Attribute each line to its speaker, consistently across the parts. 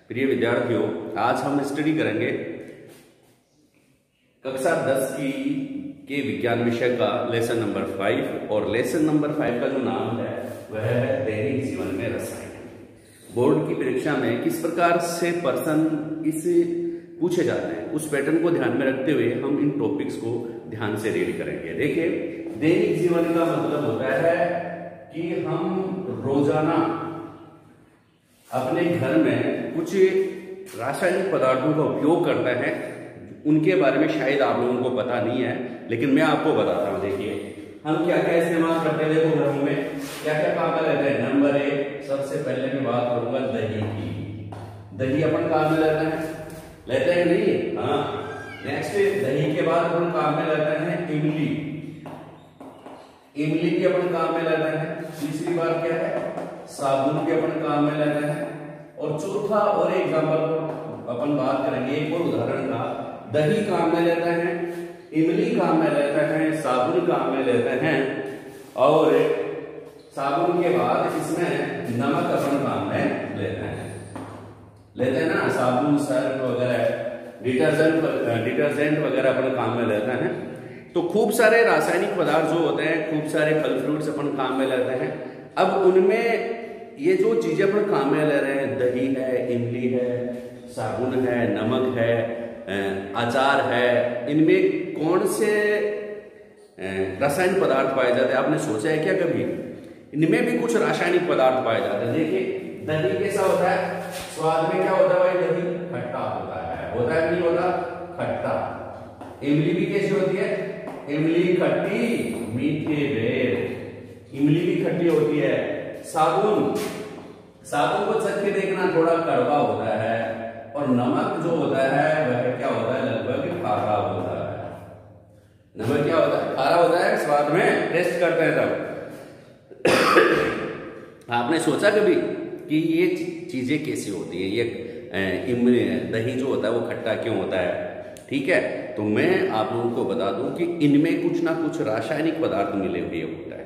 Speaker 1: प्रिय विद्यार्थियों, आज हम स्टडी करेंगे कक्षा 10 के विज्ञान विषय का लेसन नंबर 5। और लेसन नंबर 5 का जो नाम है वह है दैनिक जीवन में रसायन। बोर्ड की परीक्षा में किस प्रकार से प्रश्न इस पूछे जाते हैं उस पैटर्न को ध्यान में रखते हुए हम इन टॉपिक्स को ध्यान से रीड करेंगे। देखिए, दैनिक जीवन का मतलब होता है कि हम रोजाना अपने घर में कुछ रासायनिक पदार्थों का उपयोग करते हैं। उनके बारे में शायद आप लोगों को पता नहीं है, लेकिन मैं आपको बताता हूं। देखिए, हम क्या क्या इस्तेमाल करते हैं। देखो, घरों में क्या क्या काम में लेते हैं। नंबर 1, सबसे पहले मैं बात करूंगा दही की। दही अपन काम में लेते हैं नहीं? हाँ। नेक्स्ट, दही के बाद अपन काम में लेते हैं इमली। इमली भी अपन काम में लेते हैं। तीसरी बात क्या है, साबुन भी अपन काम में लेते हैं। और चौथा और एग्जाम्पल अपन बात करेंगे, एक और उदाहरण का। दही काम में लेते हैं, इमली काम में लेते हैं, साबुन काम में लेते हैं, और साबुन के बाद इसमें नमक अपन काम में लेते हैं ना। साबुन, सर्फ वगैरह, डिटर्जेंट वगैरह अपन काम में लेते हैं। तो खूब सारे रासायनिक पदार्थ जो होते हैं, खूब सारे फल फ्रूट्स अपन काम में लेते हैं। अब उनमें ये जो चीजें अपन काम में ले रहे हैं, दही है, इमली है, साबुन है, नमक है, अचार है, इनमें कौन से रासायनिक पदार्थ पाए जाते हैं? आपने सोचा है क्या कभी? इनमें भी कुछ रासायनिक पदार्थ पाए जाते हैं। देखिए, दही कैसा होता है? स्वाद में क्या होता है भाई? दही खट्टा होता है नहीं होता? खट्टा। इमली भी कैसी होती है? इमली खट्टी मीठे बेर, इमली भी खट्टी होती है। साबुन को चख के देखना, थोड़ा कड़वा होता है। और नमक जो होता है वह क्या होता है? लगभग खारा होता है। नमक क्या होता है? खारा होता है। स्वाद में टेस्ट करते हैं तब। आपने सोचा कभी कि ये चीजें कैसी होती है? ये दही जो होता है वो खट्टा क्यों होता है? ठीक है, तो मैं आप लोगों को बता दूं कि इनमें कुछ ना कुछ रासायनिक पदार्थ मिले हुए होता है।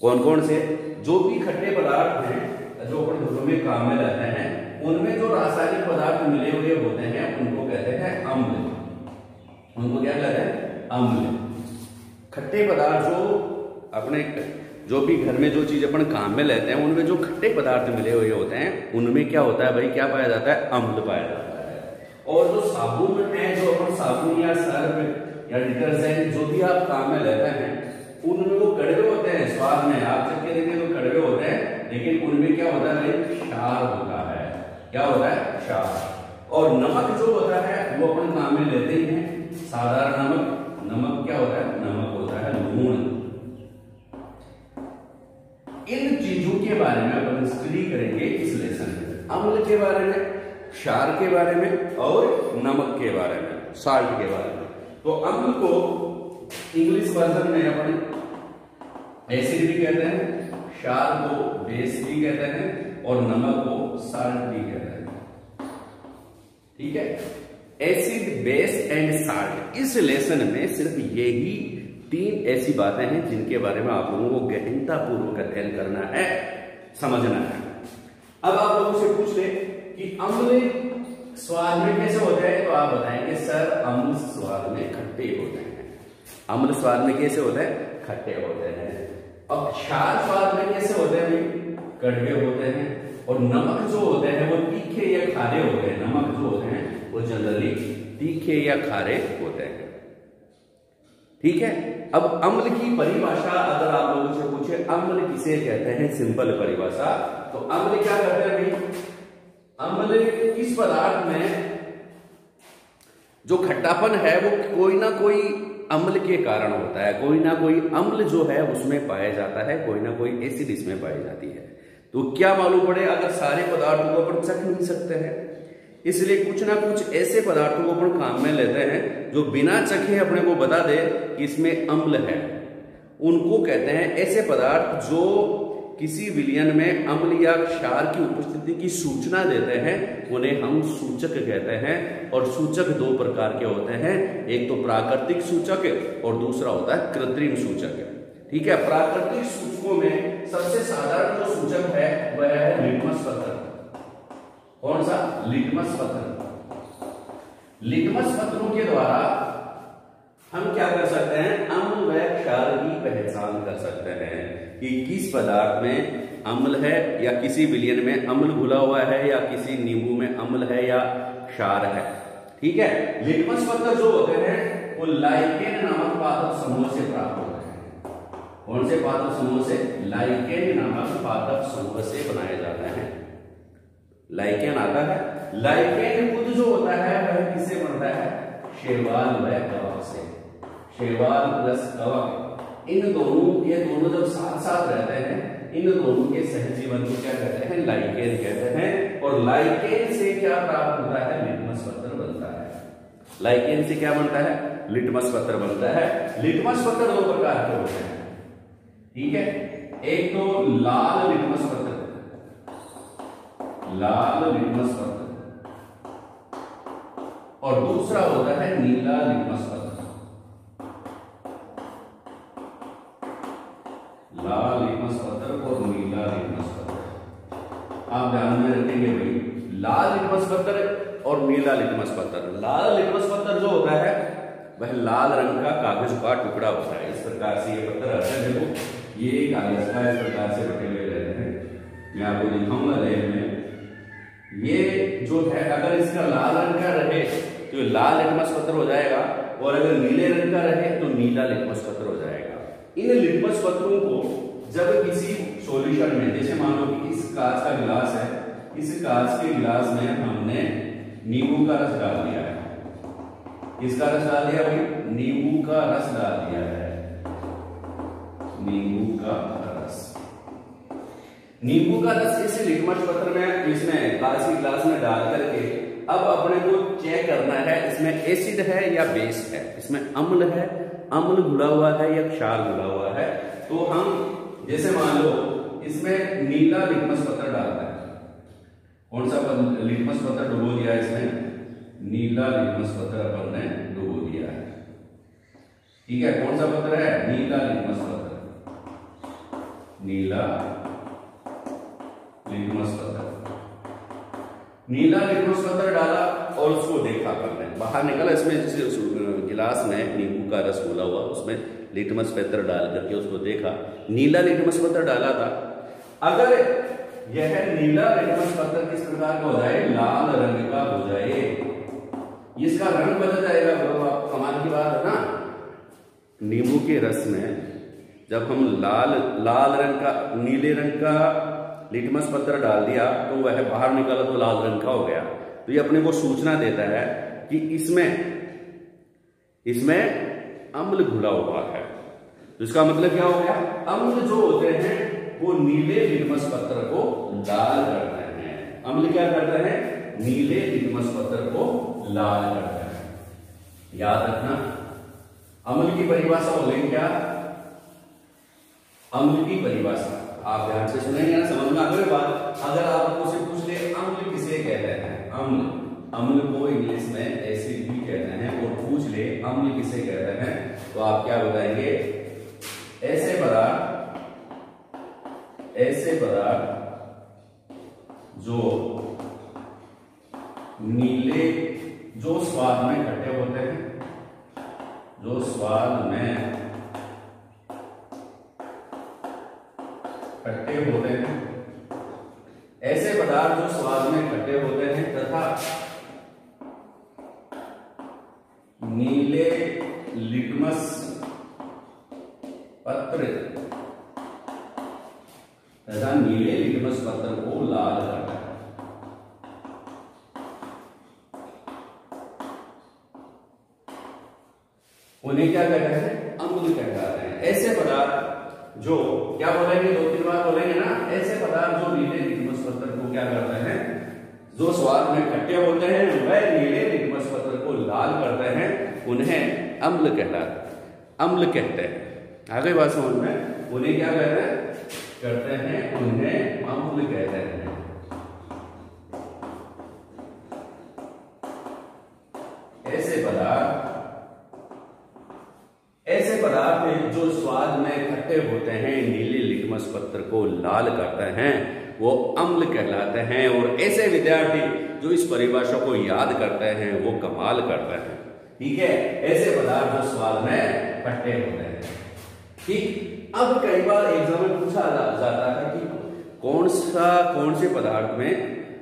Speaker 1: कौन कौन से? जो भी खट्टे पदार्थ हैं जो अपन घरों में काम में लाते हैं, उनमें जो रासायनिक पदार्थ मिले हुए होते हैं उनको कहते हैं अम्ल। उनको क्या कहते हैं? अम्ल। खट्टे पदार्थ जो भी घर में जो चीज अपन काम में लेते हैं, उनमें जो खट्टे पदार्थ मिले हुए होते हैं, उनमें क्या होता है भाई? क्या पाया जाता है? अम्ल पाया जाता है। और जो साबुन है, जो अपन साबुन या सर्फ या डिटर्जेंट जो भी आप काम में लेते हैं, उनमें वो कड़वे होते हैं। स्वाद में आप चख के देखें तो कड़वे होते हैं, लेकिन उनमें क्या होता है भाई? क्षार होता है। क्या होता है? क्षार। और नमक जो होता है वो अपन काम में लेते ही हैं। साधारण नमक क्या होता है? नमक होता है लूण। इन चीजों के बारे में अपन स्टडी करेंगे इस लेसन में। अम्ल के बारे में, क्षार के बारे में, और नमक के बारे में, साल्ट के बारे में। तो अम्ल को इंग्लिश वर्जन में अपन एसिड भी कहते हैं, क्षार को बेस भी कहते हैं, और नमक को साल्ट भी कहते हैं। ठीक है, एसिड, बेस एंड साल्ट। इस लेसन में सिर्फ यही 3 ऐसी बातें हैं जिनके बारे में आप लोगों को गहनता पूर्वक अध्ययन करना है, समझना है। अब आप लोगों से पूछ ले कि अम्ल स्वाद में कैसे होते हैं, तो आप बताएंगे सर अम्ल स्वाद में खट्टे होते हैं। अम्ल स्वाद में कैसे होते हैं? खट्टे होते हैं। और क्षार स्वाद में कैसे होते हैं? कड़वे होते हैं। और नमक जो होते हैं वो तीखे या खारे होते हैं। नमक जो होते हैं वो जनरली तीखे या खारे होते हैं। ठीक है, अब अम्ल की परिभाषा अगर आप लोगों से पूछे, अम्ल किसे कहते हैं? सिंपल परिभाषा। तो अम्ल क्या करते हैं भाई? अम्ल इस पदार्थ में जो खट्टापन है वो कोई ना कोई अम्ल के कारण होता है। कोई ना कोई अम्ल जो है उसमें पाया जाता है, कोई ना कोई एसिड इसमें पाई जाती है। तो क्या मालूम पड़े, अगर सारे पदार्थों को अपन चख नहीं सकते हैं, इसलिए कुछ ना कुछ ऐसे पदार्थों को अपन काम में लेते हैं जो बिना चखे अपने को बता दे कि इसमें अम्ल है। उनको कहते हैं ऐसे पदार्थ जो किसी विलयन में अम्ल या क्षार की उपस्थिति की सूचना देते हैं, उन्हें हम सूचक कहते हैं। और सूचक 2 प्रकार के होते हैं, एक तो प्राकृतिक सूचक और दूसरा होता है कृत्रिम सूचक। ठीक है, प्राकृतिक सूचकों में सबसे साधारण जो सूचक है वह है लिटमस पत्र। कौन सा? लिटमस पत्र। लिटमस पत्रों के द्वारा हम क्या कर सकते हैं? अम्ल व क्षार की पहचान कर सकते हैं कि किस पदार्थ में अम्ल है या किसी विलयन में अम्ल घुला हुआ है या किसी नींबू में अम्ल है या क्षार है। ठीक है। लिटमस पत्र जो होते हैं वो लाइकेन नामक पादप समूह से प्राप्त होते हैं। कौन से पादप समूह से? लाइकेन नामक पादप समूह से बनाए जाते हैं। लाइकेन आता है। लाइकेन खुद जो होता है वह किससे बनता है? शैवाल व कवक से। शैवाल प्लस कवक, इन दोनों, ये दोनों जब साथ साथ रहते हैं, इन दोनों के सहजीवन को क्या कहते हैं? लाइकेन कहते हैं। और लाइकेन से क्या प्राप्त होता है? लिटमस पत्र बनता है। लाइकेन से क्या बनता है? लिटमस पत्र बनता है। लिटमस पत्र दो प्रकार के होते हैं। ठीक है। एक तो लाल लिटमस पत्र, लाल लिटमस पत्र, और दूसरा होता है नीला लिटमस पत्र। लाल लिटमस पत्र और नीला लिटमस पत्र आप ध्यान में रखेंगे भाई। लाल लिटमस पत्र और नीला लिटमस पत्र। लाल लिटमस पत्र जो होता है वह लाल रंग का कागज का टुकड़ा होता है। इस प्रकार से ये पत्र आता है। देखो ये कागज का इस प्रकार से बटे हुए रहते हैं। मैं आपको दिखाऊंगा लेख में। ये जो है अगर इसका लाल रंग का रहे तो लाल लिटमस पत्र हो जाएगा, और अगर नीले रंग का रहे तो नीला लिटमस पत्र हो जाएगा। इन लिटमस पत्रों को जब किसी सॉल्यूशन में, जैसे मान लो कि इस कांच का गिलास है, इस कांच के गिलास में हमने नींबू का रस डाल दिया है। किसका रस डाल दिया भाई? नींबू का रस डाल दिया है। नींबू का रस, नींबू का रस इस लिटमस पत्र में, इसमें कांच के गिलास में डाल करके अब अपने को चेक करना है इसमें एसिड है या बेस है, इसमें अम्ल है, अम्ल घुला हुआ है या क्षार घुला हुआ है। तो हम जैसे मान लो इसमें नीला लिटमस पत्र डालता है। कौन सा लिटमस पत्र डुबो दिया है? इसमें नीला लिटमस पत्र अपन ने डुबो दिया है। ठीक है। कौन सा पत्र है? नीला लिटमस पत्र। नीला लिटमस पत्र, नीला लिटमस पत्र डाला और उसको देखा करने, बाहर निकला। इसमें जैसे गिलास में नींबू का रस घोला हुआ, उसमें लिटमस पत्र डाल करके उसको देखा, नीला लिटमस पत्र डाला था। अगर यह नीला लिटमस पत्र किस प्रकार का हो जाए? लाल रंग का हो जाए, इसका रंग बदल जाएगा। आप कमाल की बात है ना। नींबू के रस में जब हम लाल रंग का, नीले रंग का लिटमस पत्र डाल दिया तो वह बाहर निकला तो लाल रंग का हो गया। तो ये अपने को सूचना देता है कि इसमें अम्ल घुला हुआ है। तो इसका मतलब क्या हो गया? अम्ल जो होते हैं वो नीले लिटमस पत्र को लाल करते हैं। अम्ल क्या करते हैं? नीले लिटमस पत्र को लाल करते हैं। याद रखना, अम्ल की परिभाषा हो गई क्या? अम्ल की परिभाषा आप ध्यान से सुनेंगे ना, समझ में आ गई बात। अगर आपको से पूछ ले अम्ल किसे कहते हैं? अम्ल को इंग्लिश में एसिड भी कहते हैं। और पूछ ले अम्ल किसे कहते हैं तो आप क्या बताएंगे? ऐसे पदार्थ जो नीले, जो स्वाद में खट्टे होते हैं, जो स्वाद में खट्टे होते हैं, ऐसे पदार्थ जो स्वाद में खट्टे होते हैं तथा नीले लिटमस पत्र को लाल करता है। उन्हें क्या कहते हैं? अम्ल कहते हैं। ऐसे पदार्थ जो, क्या बोलेंगे? 2-3 बार बोलेंगे ना। ऐसे पदार्थ जो नीले लिटमस पत्र को क्या करते हैं? जो स्वाद में खट्टे होते हैं वह नीले लिटमस पत्र को लाल करते हैं, उन्हें अम्ल कहते हैं। आगे बात समझ में? उन्हें क्या कहते हैं? उन्हें अम्ल कहते हैं। ऐसे पदार्थ जो स्वाद में खट्टे होते हैं, नीले लिटमस पत्र को लाल करते हैं, वो अम्ल कहलाते हैं। और ऐसे विद्यार्थी जो इस परिभाषा को याद करते हैं वो कमाल करते हैं। ठीक है, ऐसे पदार्थ जो स्वाद में खट्टे होते हैं। ठीक, अब कई बार एग्जाम में पूछा जाता है कि कौन से पदार्थ में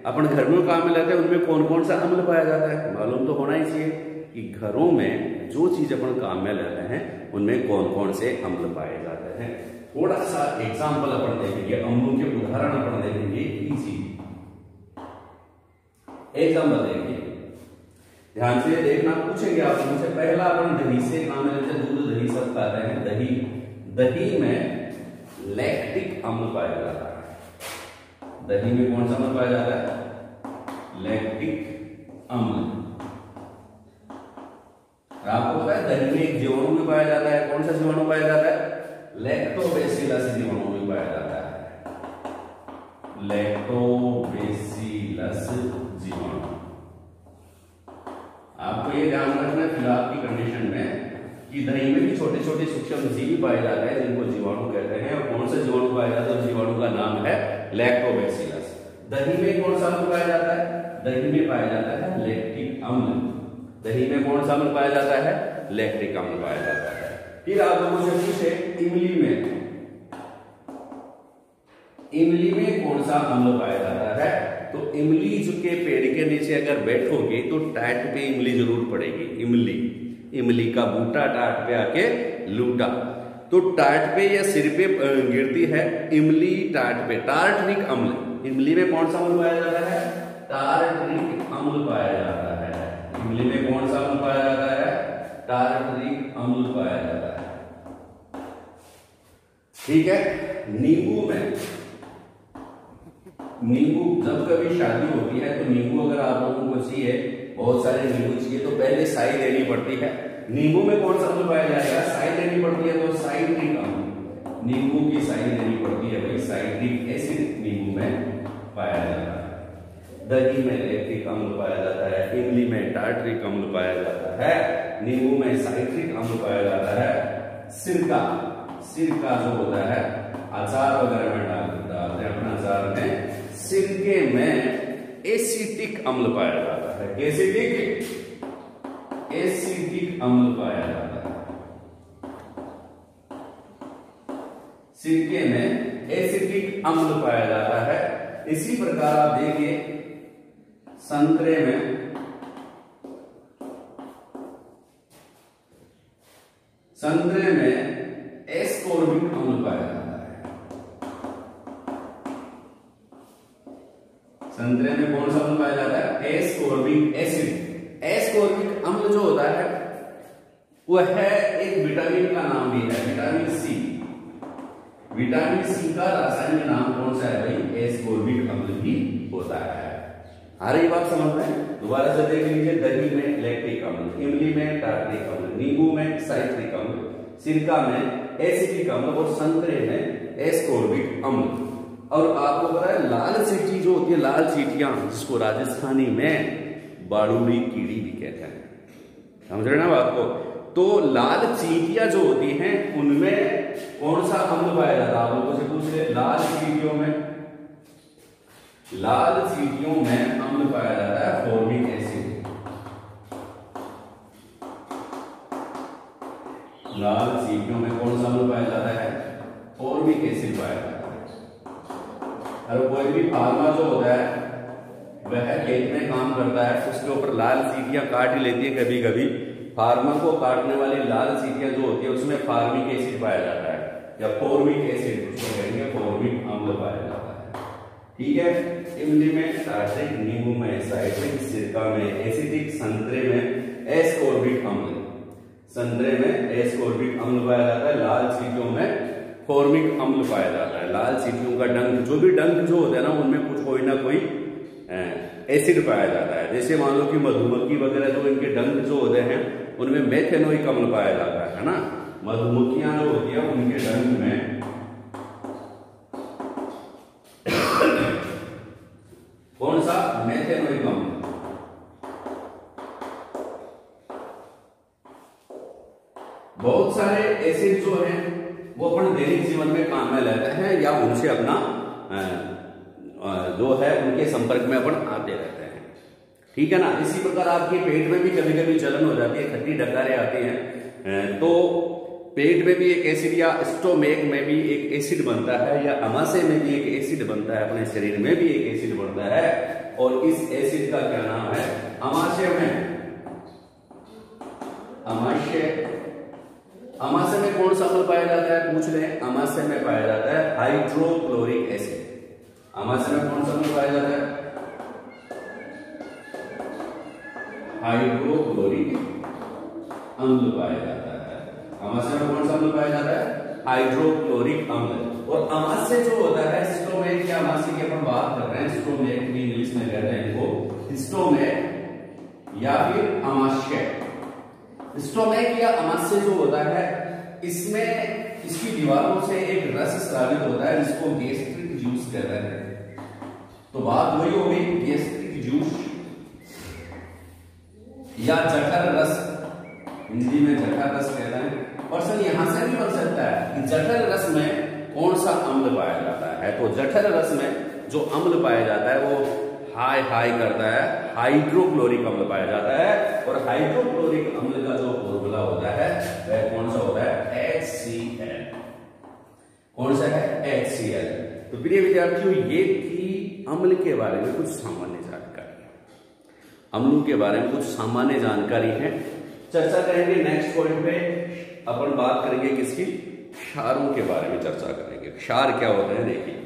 Speaker 1: अपन घर में काम में लेते हैं उनमें कौन कौन सा अम्ल पाया जाता है। मालूम तो होना ही चाहिए कि घरों में जो चीज अपन काम में लेते हैं उनमें कौन कौन से अम्ल पाए जाते हैं। थोड़ा सा एग्जाम्पल अपन देखेंगे, अम्लों के उदाहरण अपन देखेंगे। इजी एग्जाम्पल देखिए, ध्यान से देखना, पूछेंगे आप मुझसे। पहला अपन दही से काम में लेते हैं, दूध दही सब खाते हैं। दही में लैक्टिक अम्ल पाया जाता है। दही में कौन सा अम्ल पाया जाता है? लैक्टिक अम्ल। आपको पता है दही में एक जीवाणु भी पाया जाता है। कौन सा जीवाणु पाया जाता है? लैक्टोबैसिलस जीवाणु भी पाया जाता है। लैक्टोबैसिलस जीवाणु। आपको ये ध्यान रखना है फिलहाल की कंडीशन में कि दही में भी छोटे छोटे सूक्ष्म जीव पाए जाते हैं जिनको जीवाणु कहते हैं। और कौन सा जीवाणु पाया जाता है? उस जीवाणु का नाम है लैक्टोबैसिलस। दही में कौन सा अम्ल पाया जाता है? दही में पाया जाता है लैक्टिक अम्ल। दही में कौन सा अम्ल पाया जाता है? लैक्टिक अम्ल पाया जाता है। फिर आप लोगों से पूछे इमली में कौन सा अम्ल पाया जाता है? तो इमली के पेड़ के नीचे अगर बैठोगे तो टाट पे इमली जरूर पड़ेगी। इमली का बूटा टाट पे आके लूटा, तो टाट पे या सिर पे गिरती है इमली टाट पे। टार्टरिक अम्ल, इमली में कौन सा अम्ल पाया जाता है? टार्टरिक अम्ल पाया जाता है। इमली में कौन सा अम्ल पाया जाता है? टार्टरिक अम्ल पाया जाता है। ठीक है, नींबू जब कभी शादी होती है तो नींबू अगर आप लोगों को चाहिए, बहुत सारे नींबू चाहिए, तो पहले साई देनी पड़ती है। नींबू में कौन सा अम्ल पाया जाएगा? साई देनी पड़ती है, तो साइट्रिक अम्ल। नींबू की साई देनी पड़ती है भाई, साइट्रिक एसिड नींबू में पाया जाता है। दही में लैक्टिक अम्ल पाया जाता है। इमली में टार्टरिक अम्ल पाया जाता है। नींबू में साइट्रिक अम्ल पाया जाता है। सिरका जो होता है अचार वगैरह में डालते हैं अपने अचार में, सिरके में एसिटिक अम्ल पाया जाता है। एसिटिक अम्ल पाया जाता है। सिरके में एसिटिक अम्ल पाया जाता है। इसी प्रकार आप देखिए संतरे में एस्कोर्बिक अम्ल पाया जाता है। संतरे में कौन सा अम्ल पाया जाता है? Ascorbic acid. एस्कोर्बिक अम्ल जो होता है वह है एक विटामिन का नाम भी है, विटामिन सी। विटामिन सी का रासायनिक नाम कौन सा है भाई? एस्कोर्बिक अम्ल भी होता है। आ रही बात समझ में? दोबारा से देख लीजिए, दही में लैक्टिक अम्ल, इमली में टार्टरिक अम्ल, नींबू में साइट्रिक अम्ल, सिरका में एसिटिक अम्ल और संतरे में एस्कोर्बिक अम्ल। और आपको पता है लाल चींटी जो होती है, लाल चींटियां, जिसको राजस्थानी में बारूड़ी कीड़ी भी कहते हैं, समझ रहे ना बात को? तो लाल चींटियां जो होती हैं उनमें कौन सा अम्ल पाया जाता है? आप लोगों से पूछ ले। लाल चींटियों में अम्ल पाया जाता है फॉर्मिक एसिड। लाल चींटियों में कौन सा अम्ल पाया जाता है? फॉर्मिक एसिड पाया जाता है। और कोई भी फार्मा जो होता है वह खेत में काम करता है, उसके ऊपर लाल चींटियां काट ही लेती है कभी कभी। फार्मा को काटने वाली लाल चींटियां जो होती है उसमें फार्मिक एसिड पाया जाता है, या फॉर्मिक एसिड उसको कहेंगे, फॉर्मिक अम्ल पाया जाता है। ठीक है, इमली में टार्टरिक, नींबू में साइट्रिक, सिरका में एसिटिक, संतरे में एस्कोर्बिक अम्ल। संतरे में एस्कोर्बिक अम्ल पाया जाता है। लाल चींटियों में फॉर्मिक अम्ल पाया जाता है। लाल चींटियों का डंक, जो भी डंक जो होता है ना, उनमें कुछ कोई ना कोई एसिड पाया जाता है। जैसे मान लो कि मधुमक्खी वगैरह जो इनके डंक जो होते हैं उनमें मेथेनोइक अम्ल पाया जाता है ना। मधुमक्खियां जो होती है उनके डंक में कौन सा? मेथेनोइक अम्ल। बहुत सारे एसिड जो हैं वो अपन दैनिक जीवन में काम में लेते हैं या उनसे अपना जो है उनके संपर्क में अपन आते रहते हैं, ठीक है ना। इसी प्रकार आपके पेट में भी कभी कभी जलन हो जाती है, खट्टी डकारें आती हैं, तो पेट में भी एक एसिड या स्टोमेक में भी एक एसिड बनता है, या अमाशय में भी एक एसिड बनता है, अपने शरीर में भी एक एसिड बनता है, और इस एसिड का क्या नाम है? अमाशय में। अमाशय में कौन सा अम्ल पाया जाता है? पूछ रहे हैं। अमाशय में पाया जाता है हाइड्रोक्लोरिक एसिड। अमाशय में कौन सा अम्ल पाया जाता है? हाइड्रोक्लोरिक अम्ल पाया जाता है। अमाशय में कौन सा अम्ल पाया जाता है? हाइड्रोक्लोरिक अम्ल। और अमाशय जो होता है, स्टोमेक या अमाशय की अपन बात कर रहे हैं, स्टोमेक भी इंग्लिश में कहते हैं इनको, स्टोमेक या फिर अमाशय। स्टोमेक या अमाशय जो होता है, इसमें इसकी दीवारों से एक रस स्रावित होता है जिसको गैस्ट्रिक जूस कहते हैं। तो बात वही हो गई, गैस्ट्रिक जूस या जठर रस, हिंदी में जठर रस कहते हैं। पर्सन यहां से भी बन सकता है कि जठर रस में कौन सा अम्ल पाया जाता है। तो जठर रस में जो अम्ल पाया जाता है वो हाई करता है, हाइड्रोक्लोरिक अम्ल पाया जाता है। और हाइड्रोक्लोरिक अम्ल का जो फॉर्मूला होता है वह कौन सा होता है? HCl। कौन सा है? HCl। तो प्रिय विद्यार्थियों, ये थी अम्ल के बारे में कुछ सामान्य जानकारी। अम्लों के बारे में कुछ सामान्य जानकारी है। चर्चा करेंगे नेक्स्ट पॉइंट पे, अपन बात करेंगे किसकी? क्षारों के बारे में चर्चा करेंगे। क्षार क्या होते हैं देखिए।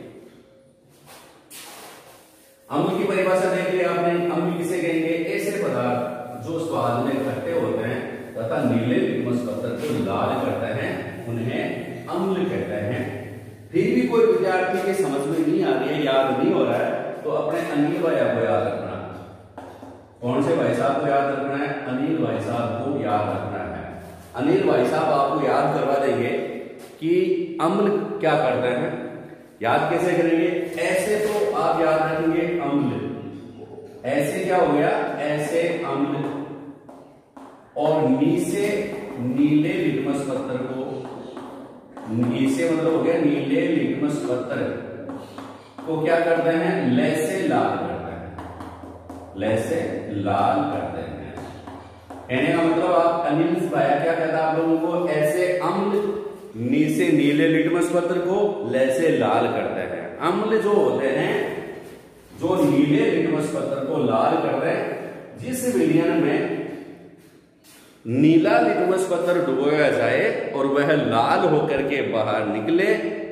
Speaker 1: अम्ल की परिभाषा देख लिया आपने। अम्ल किसे कहेंगे? ऐसे पदार्थ जो स्वाद में खट्टे होते हैं तथा नीले लिटमस पत्थर को लाल करते हैं, उन्हें अम्ल कहते हैं। फिर भी कोई विद्यार्थी के समझ में नहीं आ रही है, याद नहीं हो रहा है, तो अपने अनिल भाई को याद रखना। कौन से भाई साहब को याद रखना है? अनिल भाई साहब को याद रखना है। अनिल भाई साहब आपको याद करवा देंगे कि अम्ल क्या करते हैं। याद कैसे करेंगे? ऐसे तो आप याद रखेंगे अम्ल, ऐसे क्या हो गया? ऐसे अम्ल, और नीचे नीले लिटमस पत्थर को, नीचे मतलब हो गया नीले लिटमस पत्थर को क्या करते हैं? ले से लाल करते हैं, ले से लाल करते हैं। कहने का मतलब आप अनिल भाया क्या कहता है आप लोगों को? ऐसे अम्ल नीचे नीले लिटमस पत्थर को ले से लाल करते हैं। अम्ल जो होते हैं जो नीले लिटमस पत्थर को लाल कर रहे हैं, जिस विलयन में नीला लिटमस पत्थर डुबोया जाए और वह लाल होकर के बाहर निकले,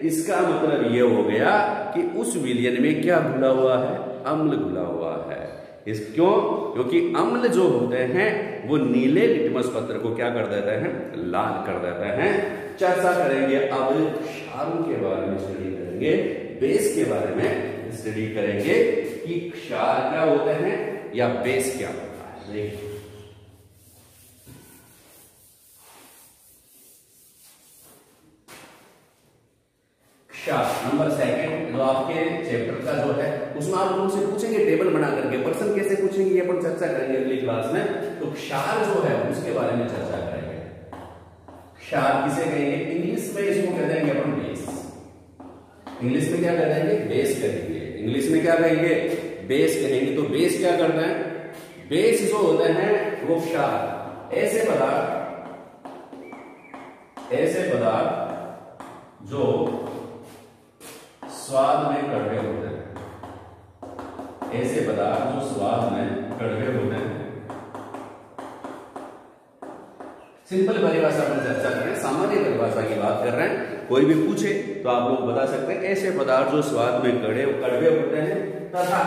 Speaker 1: इसका मतलब यह हो गया कि उस विलयन में क्या घुला हुआ है? अम्ल घुला हुआ है। क्यों? क्योंकि अम्ल जो होते हैं वो नीले लिटमस पत्थर को क्या कर देते हैं? लाल कर देते हैं। चर्चा करेंगे अब क्षारों के बारे में, स्टडी करेंगे बेस के बारे में स्टडी करेंगे कि क्षार क्या होते हैं या बेस क्या होता है। देखिए क्षार नंबर सेकंड जो आपके चैप्टर का जो है उसमें आप लोगों से पूछेंगे टेबल बना करके। पर्सन कैसे पूछेंगे ये अपन चर्चा करेंगे अगली क्लास में। तो क्षार जो है उसके बारे में चर्चा करेंगे। क्षार किसे कहेंगे? इंग्लिश में इसको कहते हैं अपन बेस। इंग्लिश में क्या कहेंगे? बेस कहेंगे। इंग्लिश में क्या कहेंगे? बेस कहेंगे। तो बेस क्या करते हैं? बेस जो होते हैं वो क्षार ऐसे पदार्थ जो स्वाद में कड़वे होते हैं, ऐसे पदार्थ जो स्वाद में कड़वे होते हैं। सिंपल परिभाषा पर चर्चा करें, सामान्य परिभाषा की बात कर रहे हैं। कोई भी पूछे तो आप लोग बता सकते हैं ऐसे पदार्थ जो स्वाद में कड़वे होते हैं तथा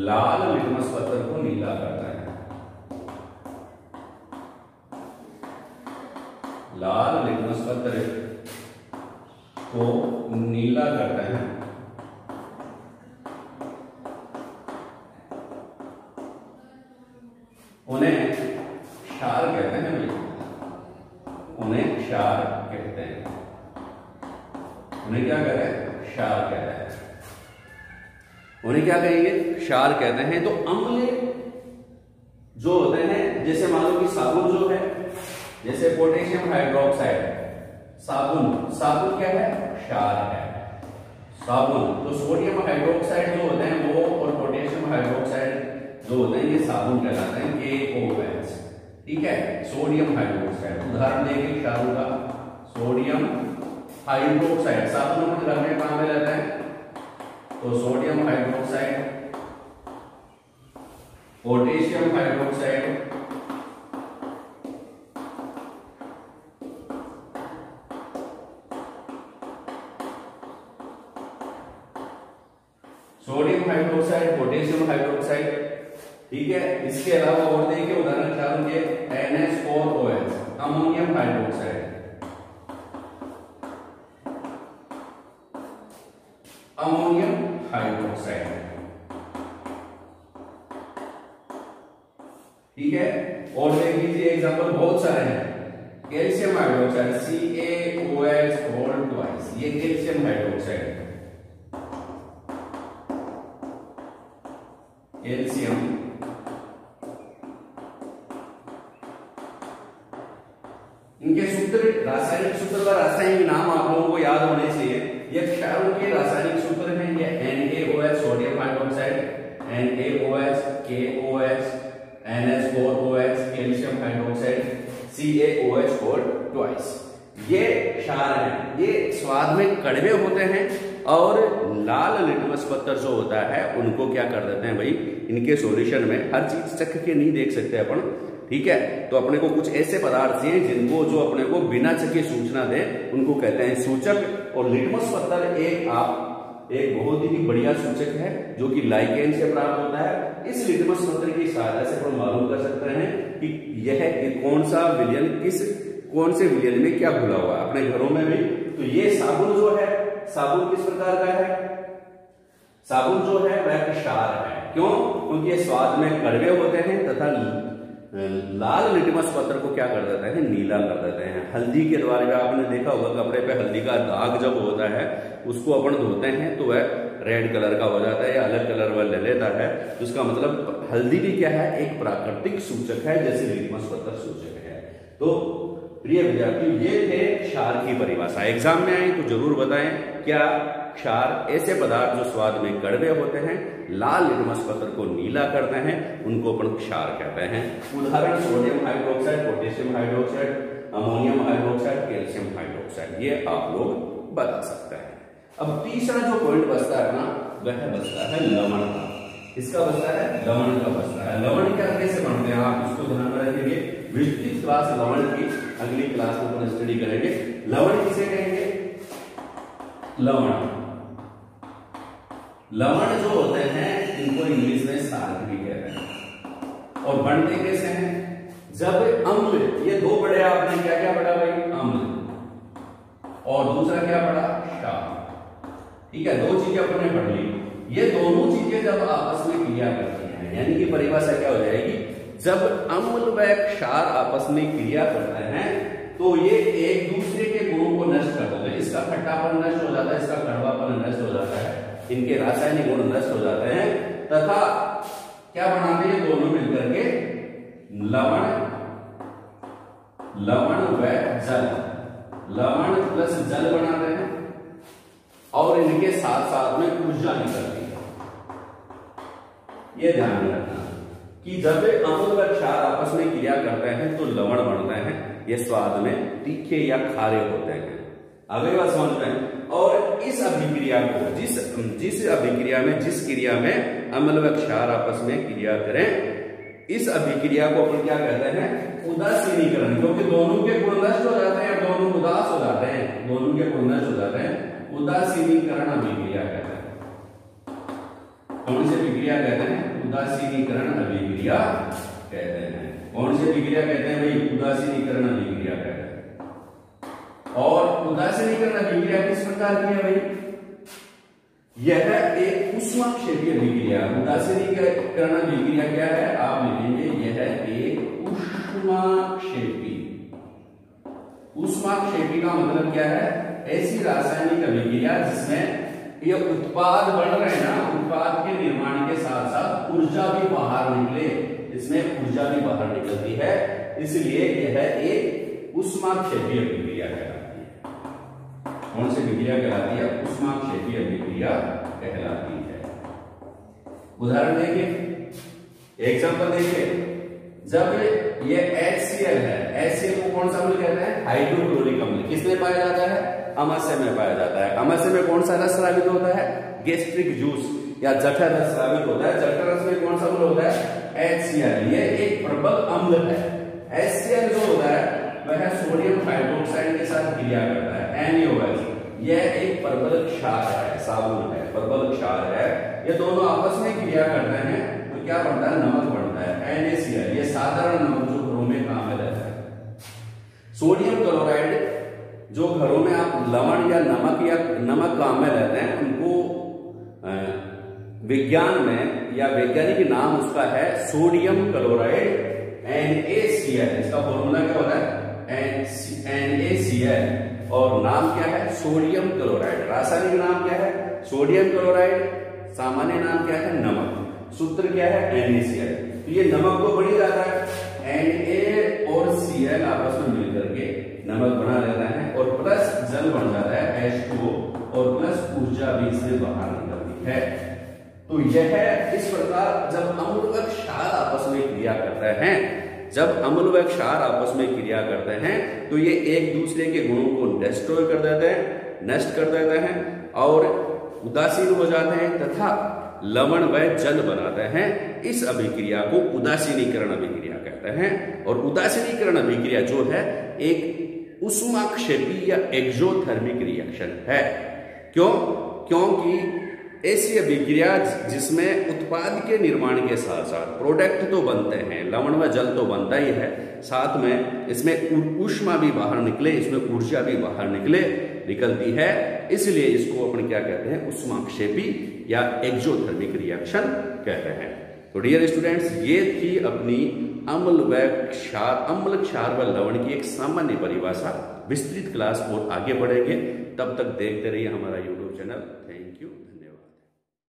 Speaker 1: लाल लिटमस पत्थर को नीला करता है। लाल लिटमस पत्थर को नीला करते हैं। उन्हें क्षार कहते हैं भैया, उन्हें क्षार कहते हैं। उन्हें क्या कहते हैं? क्षार कहते हैं। उन्हें क्या कहेंगे? क्षार कहते हैं। तो अम्ल जो होते हैं, जैसे मान लो कि साबुन जो है, जैसे पोटेशियम हाइड्रोक्साइड साबुन, साबुन क्या है? क्षार है। साबुन, तो सोडियम हाइड्रोक्साइड जो होते हैं वो और पोटेशियम हाइड्रोक्साइड जो होते हैं ये साबुन कहलाते हैं, KOH। ठीक है, सोडियम हाइड्रोक्साइड उदाहरण देंगे शाहरुख का, सोडियम हाइड्रोक्साइड साबुन अपने घर में कहां पे रहता है, तो sodium hydroxide, potassium hydroxide, sodium hydroxide, potassium hydroxide. ठीक है, इसके अलावा और देखिए उदाहरण क्या होंगे, NH4OH, ammonium hydroxide, ammonium hydroxide. ठीक है, और देख लीजिए एग्जांपल बहुत सारे हैं, कैल्शियम हाइड्रोक्साइड CaOH, ये कैल्शियम हाइड्रोक्साइड, कैल्शियम। इनके सूत्र, रासायनिक सूत्र का रासायनिक नाम आप लोगों को याद होने चाहिए। ये क्षारों के रासायनिक सूत्र हैं, ये NaOH sodium hydroxide, NaOH, KOH, NH4OH calcium hydroxide, CaOH और ट्वाइस। ये क्षार हैं, ये स्वाद में कड़वे होते हैं और लाल लिटमस पत्थर जो होता है उनको क्या कर देते हैं भाई, इनके सॉल्यूशन में हर चीज चख के नहीं देख सकते अपन। ठीक है, तो अपने को कुछ ऐसे पदार्थ चाहिए जिनको जो अपने को बिना चखे सूचना दे, उनको कहते हैं सूचक। और लिटमस पत्थर एक बहुत ही बढ़िया सूचक है जो कि लाइकेन से प्राप्त होता है। इस लिटमस पत्थर की सहायता से हम मालूम कर सकते हैं कि यह कौन सा विलयन कौन से विलयन में क्या घुला हुआ है अपने घरों में भी। तो ये साबुन जो है, साबुन किस प्रकार का है, साबुन जो है वह क्षार है। क्यों? क्योंकि ये स्वाद में कड़वे होते हैं तथा लाल लिटमस पत्थर को क्या कर देते हैं, नीला कर देते हैं। हल्दी के द्वारा भी आपने देखा होगा, कपड़े पे हल्दी का दाग जब होता है उसको अपन धोते हैं तो वह रेड कलर का हो जाता है या अलग कलर वह ले लेता है। तो उसका मतलब हल्दी भी क्या है, एक प्राकृतिक सूचक है जैसे लिटमस पत्थर सूचक है। तो प्रिय विद्यार्थी, ये थे क्षार की परिभाषा। एग्जाम में आई तो जरूर बताएं क्या क्षार ऐसे पदार्थ जो स्वाद में कड़वे होते हैं, लाल लिटमस पत्थर को नीला करते हैं, उनको अपन क्षार कहते हैं। उदाहरण sodium hydroxide, potassium hydroxide, ammonium hydroxide, calcium hydroxide, ये आप लोग बता सकते हैं। अब तीसरा जो पॉइंट बचता है ना, वह बचता है लवण का। इसका बचता है, लवण का बचता है। लवण क्या कैसे बनते हैं आप इसको ध्यान में रखेंगे। विस्तृत क्लास लवण की अगली क्लास में अपन स्टडी करेंगे। लवण किसे कहेंगे, लवण जो होते हैं इनको इंग्लिश में साल्ट भी कहते हैं। और बनते कैसे हैं, जब अम्ल, ये दो पढ़े आपने, क्या क्या पढ़ा भाई, अम्ल, और दूसरा क्या पढ़ा, क्षार। ठीक है, दो चीजें अपने पढ़ ली। ये दोनों चीजें जब आपस में क्रिया करती हैं, यानी कि परिभाषा क्या हो जाएगी, जब अम्ल व क्षार आपस में क्रिया करते हैं तो ये एक दूसरे के गुणों को नष्ट कर देते हैं। इसका खट्टापन नष्ट हो जाता है, इसका कड़वापन नष्ट हो जाता है, इनके रासायनिक गुण नष्ट हो जाते हैं तथा क्या बनाते हैं दोनों मिलकर के, लवण व जल, लवण प्लस जल बनाते हैं और इनके साथ साथ में ऊर्जा निकलती है। ये ध्यान रखना कि जब अम्ल व क्षार आपस में क्रिया करते हैं तो लवण बनते हैं। ये स्वाद में तीखे या खारे होते हैं। अगली बात समझ में। और इस अभिक्रिया को, जिस अभिक्रिया में, जिस क्रिया में अम्ल व क्षार आपस में क्रिया करें, इस अभिक्रिया को अपन क्या कहते हैं, उदासीनीकरण। क्योंकि दोनों के गुण नष्ट हो जाते हैं, दोनों उदास हो जाते हैं, दोनों के गुण नष्ट हो जाते हैं, उदासीनीकरण अभिक्रिया कहते हैं। कौन सी अभिक्रिया कहते हैं, उदासीनीकरण अभिक्रिया कहते हैं। कौन सी अभिक्रिया कहते हैं भाई, उदासीनीकरण अभिक्रिया कहते हैं। और उदासीनीकरण अभिक्रिया किस प्रकार की है भाई, यह एक ऊष्माक्षेपी अभिक्रिया। उदासीनीकरण अभिक्रिया क्या है, आप लिखेंगे यह एक ऊष्माक्षेपी। ऊष्माक्षेपी का मतलब क्या है, ऐसी रासायनिक अभिक्रिया जिसमें ये उत्पाद बन रहे हैं ना, उत्पाद के निर्माण के साथ साथ ऊर्जा भी बाहर निकले, इसमें ऊर्जा भी बाहर निकलती है, इसलिए यह एक ऊष्माक्षेपी अभिक्रिया कहलाती है। कौन सी अभिक्रिया कहलाती है, ऊष्माक्षेपी अभिक्रिया क्रिया कहलाती है। उदाहरण देखिए, एग्जांपल देखिए, जब ये HCl है, HCl को कौन सा अम्ल कहते हैं? हाइड्रोक्लोरिक अम्ल। किसमें पाया जाता है? अमाशय में पाया जाता है। अमाशय में कौन सा रस स्रावित होता है? गैस्ट्रिक जूस या जठर रस स्रावित होता है। जठर रस में कौन सा अम्ल होता है? HCl। ये एक प्रबल अम्ल है। HCl जो होता है वह सोडियम हाइड्रोक्साइड के साथ क्रिया करता है, NaOH। यह एक प्रबल क्षार है, साबुन है, प्रबल क्षार है। ये दोनों आपस में क्रिया करते हैं तो क्या बनता है? नमक बनता है, NaCl। ये साधारण नमक जो घरों में काम में रहता है। सोडियम क्लोराइड जो घरों में आप लवण या नमक काम में रहते हैं, उनको विज्ञान में या वैज्ञानिक नाम उसका है सोडियम क्लोराइड NaCl। इसका फॉर्मूला क्या होता है? NaCl। और नाम क्या है? Sodium chloride. रासायनिक नाम क्या है? Sodium chloride. सामान्य नाम क्या है? नमक। सूत्र क्या है? NaCl। तो ये नमक तो बन ही जाता है, Na और Cl आपस में मिलकर के नमक बना लेता है और प्लस जल बन जाता है H2O और प्लस ऊर्जा भी इसमें बाहर निकलती है। तो यह इस प्रकार जब अम्ल व क्षार आपस में क्रिया करते हैं, जब अम्ल व क्षार आपस में क्रिया करते हैं तो ये एक दूसरे के गुणों को डिस्ट्रॉय कर देते हैं, नष्ट कर देते हैं और उदासीन हो जाते हैं तथा लवण व जल बनाते हैं। इस अभिक्रिया को उदासीनीकरण अभिक्रिया कहते हैं। और उदासीनीकरण अभिक्रिया जो है एक ऊष्माक्षेपी या एक्सोथर्मिक रिएक्शन है। क्योंकि ऐसी अभिक्रिया जिसमें उत्पाद के निर्माण के साथ साथ प्रोडक्ट तो बनते हैं, लवण व जल तो बनता ही है, साथ में इसमें ऊष्मा भी बाहर निकले, इसमें ऊर्जा भी बाहर निकलती है। इसलिए इसको अपन क्या कहते हैं? ऊष्माक्षेपी या एक्सोथर्मिक रिएक्शन कहते हैं। तो डियर स्टूडेंट्स, ये थी अपनी अम्ल क्षार व लवण की एक सामान्य परिभाषा। विस्तृत क्लास और आगे बढ़ेंगे, तब तक देखते रहिए हमारा YouTube चैनल। Thank you.